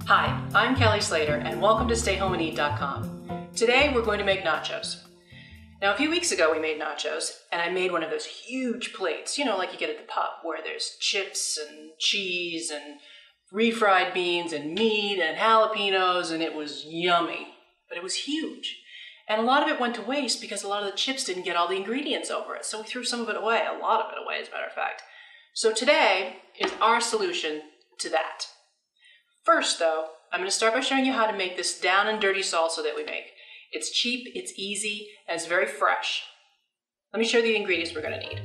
Hi, I'm Kelly Slater and welcome to StayHomeandEat.com. Today we're going to make nachos. Now a few weeks ago we made nachos and I made one of those huge plates, you know, like you get at the pub where there's chips and cheese and refried beans and meat and jalapenos, and it was yummy, but it was huge. And a lot of it went to waste because a lot of the chips didn't get all the ingredients over it, so we threw some of it away, a lot of it away as a matter of fact. So today is our solution to that. First though, I'm going to start by showing you how to make this down and dirty salsa that we make. It's cheap, it's easy, and it's very fresh. Let me show you the ingredients we're going to need.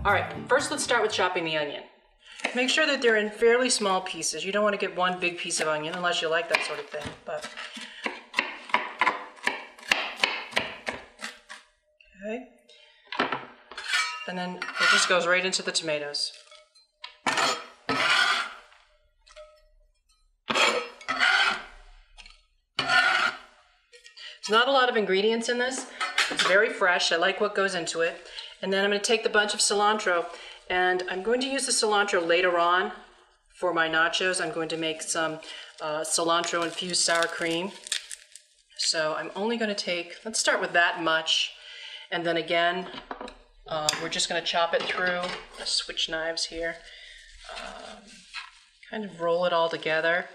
Alright, first let's start with chopping the onion. Make sure that they're in fairly small pieces. You don't want to get one big piece of onion unless you like that sort of thing. But okay. And then it just goes right into the tomatoes. There's not a lot of ingredients in this. It's very fresh. I like what goes into it. And then I'm going to take the bunch of cilantro, and I'm going to use the cilantro later on for my nachos. I'm going to make some cilantro infused sour cream. So I'm only going to take, let's start with that much. And then again, we're just going to chop it through. Let's switch knives here. Kind of roll it all together.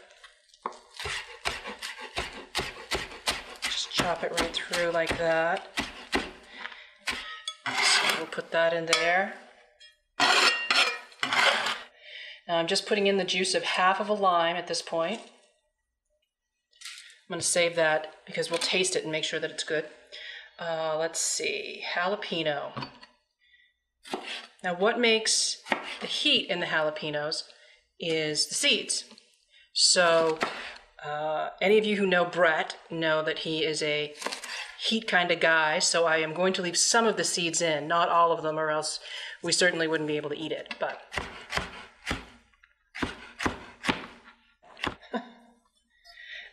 Just chop it right through like that. So we'll put that in there. Now I'm just putting in the juice of half of a lime at this point. I'm going to save that because we'll taste it and make sure that it's good. Let's see, jalapeno. Now what makes the heat in the jalapenos is the seeds. So any of you who know Brett know that he is a heat kind of guy, so I am going to leave some of the seeds in, not all of them, or else we certainly wouldn't be able to eat it. But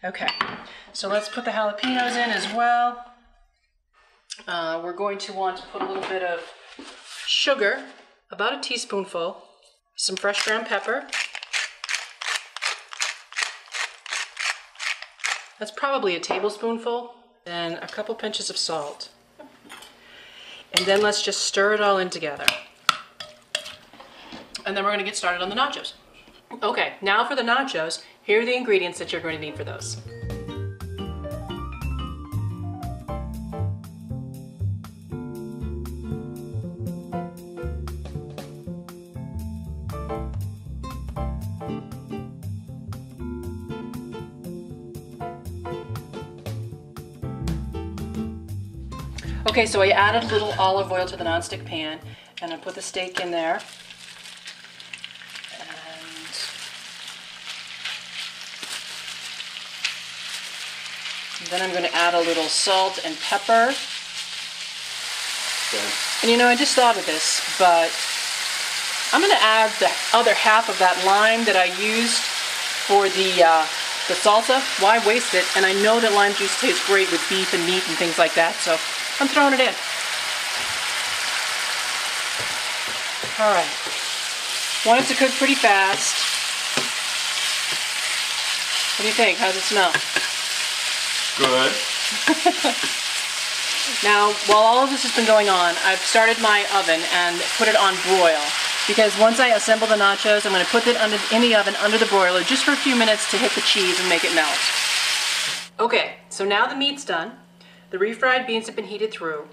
okay, so let's put the jalapenos in as well. We're going to want to put a little bit of sugar, about a teaspoonful, some fresh ground pepper. That's probably a tablespoonful, and a couple pinches of salt. And then let's just stir it all in together. And then we're going to get started on the nachos. Okay, now for the nachos, here are the ingredients that you're going to need for those. Okay, so I added a little olive oil to the nonstick pan, and I put the steak in there. And then I'm going to add a little salt and pepper. Okay. And you know, I just thought of this, but I'm going to add the other half of that lime that I used for the salsa. Why waste it? And I know that lime juice tastes great with beef and meat and things like that, so I'm throwing it in. All right. Want it to cook pretty fast. What do you think? How does it smell? Good. Now, while all of this has been going on, I've started my oven and put it on broil. Because once I assemble the nachos, I'm going to put it in the oven under the broiler just for a few minutes to hit the cheese and make it melt. Okay, so now the meat's done. The refried beans have been heated through.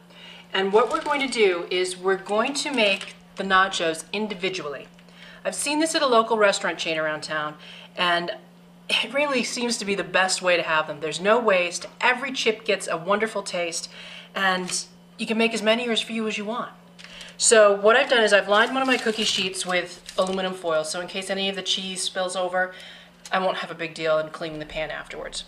And what we're going to do is we're going to make the nachos individually. I've seen this at a local restaurant chain around town, and it really seems to be the best way to have them. There's no waste, every chip gets a wonderful taste, and you can make as many or as few as you want. So what I've done is I've lined one of my cookie sheets with aluminum foil, so in case any of the cheese spills over, I won't have a big deal in cleaning the pan afterwards.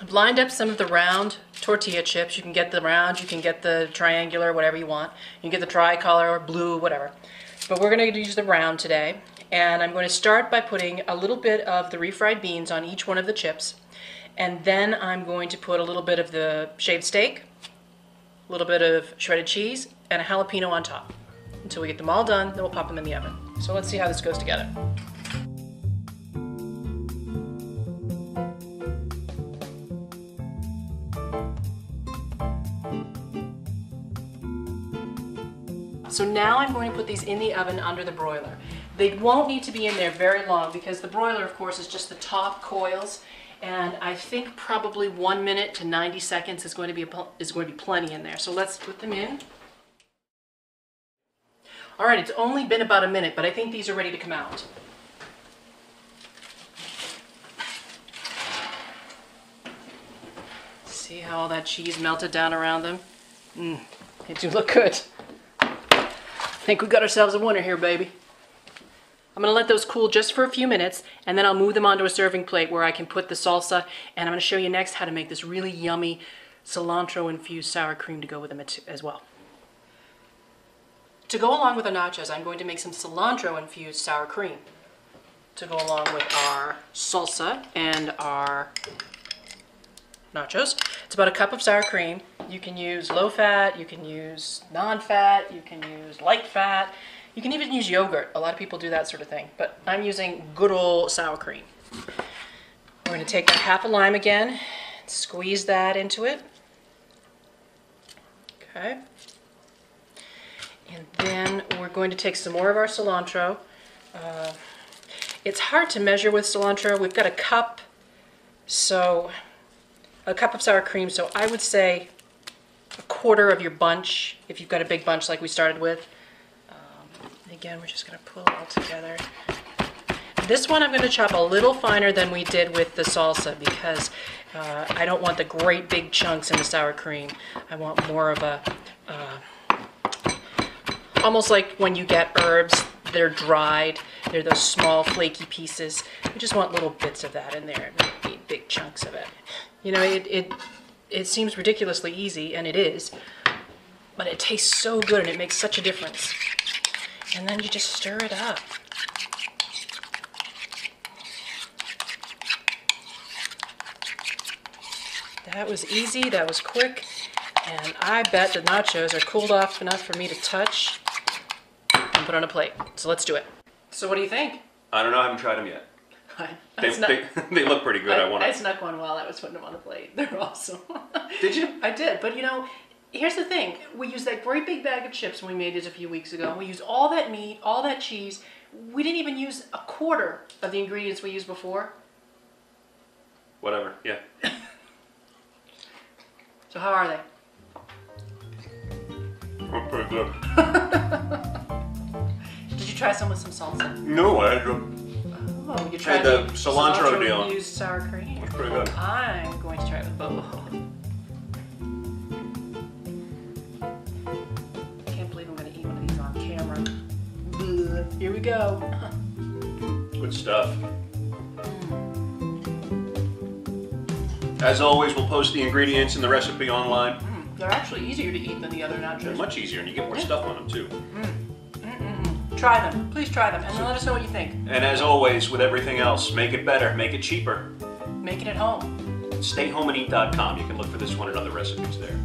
I've lined up some of the round tortilla chips. You can get the round, you can get the triangular, whatever you want. You can get the tricolor or blue, whatever. But we're going to use the round today. And I'm going to start by putting a little bit of the refried beans on each one of the chips. And then I'm going to put a little bit of the shaved steak, a little bit of shredded cheese, and a jalapeno on top. Until we get them all done, then we'll pop them in the oven. So let's see how this goes together. So now I'm going to put these in the oven under the broiler. They won't need to be in there very long because the broiler, of course, is just the top coils, and I think probably 1 minute to 90 seconds is going to be plenty in there. So let's put them in. All right, it's only been about a minute, but I think these are ready to come out. See how all that cheese melted down around them? They do look good. I think we got ourselves a winner here, baby. I'm gonna let those cool just for a few minutes, and then I'll move them onto a serving plate where I can put the salsa, and I'm gonna show you next how to make this really yummy cilantro-infused sour cream to go with them as well. To go along with the nachos, I'm going to make some cilantro-infused sour cream to go along with our salsa and our nachos. It's about a cup of sour cream. You can use low fat, you can use non-fat, you can use light fat, you can even use yogurt. A lot of people do that sort of thing, but I'm using good old sour cream. We're going to take that half a lime again, squeeze that into it. Okay. And then we're going to take some more of our cilantro. It's hard to measure with cilantro. We've got a cup of sour cream, so I would say a quarter of your bunch, if you've got a big bunch like we started with. Again, we're just going to pull it all together. This one I'm going to chop a little finer than we did with the salsa because I don't want the great big chunks in the sour cream. I want more of a, almost like when you get herbs, they're dried. They're those small flaky pieces. We just want little bits of that in there. We don't need big chunks of it. You know, it seems ridiculously easy, and it is, but it tastes so good and it makes such a difference. And then you just stir it up. That was easy, that was quick, and I bet the nachos are cooled off enough for me to touch and put on a plate. So let's do it. So what do you think? I don't know, I haven't tried them yet. They look pretty good. I snuck one while I was putting them on the plate. They're awesome. Did you? I did, but you know, here's the thing. We used that great big bag of chips when we made it a few weeks ago. We used all that meat, all that cheese. We didn't even use a quarter of the ingredients we used before. Whatever, yeah. So how are they? They're pretty good. Did you try some with some salsa? No, I had them. Oh, you tried the cilantro deal. Infused sour cream. It's pretty good. I'm going to try it with both. I can't believe I'm going to eat one of these on camera. Here we go. Good stuff. As always, we'll post the ingredients and the recipe online. They're actually easier to eat than the other nachos. They're much easier, and you get more stuff on them too. Try them. Please try them, and then let us know what you think. And as always, with everything else, make it better, make it cheaper. Make it at home. StayHomeandEat.com. You can look for this one and other recipes there.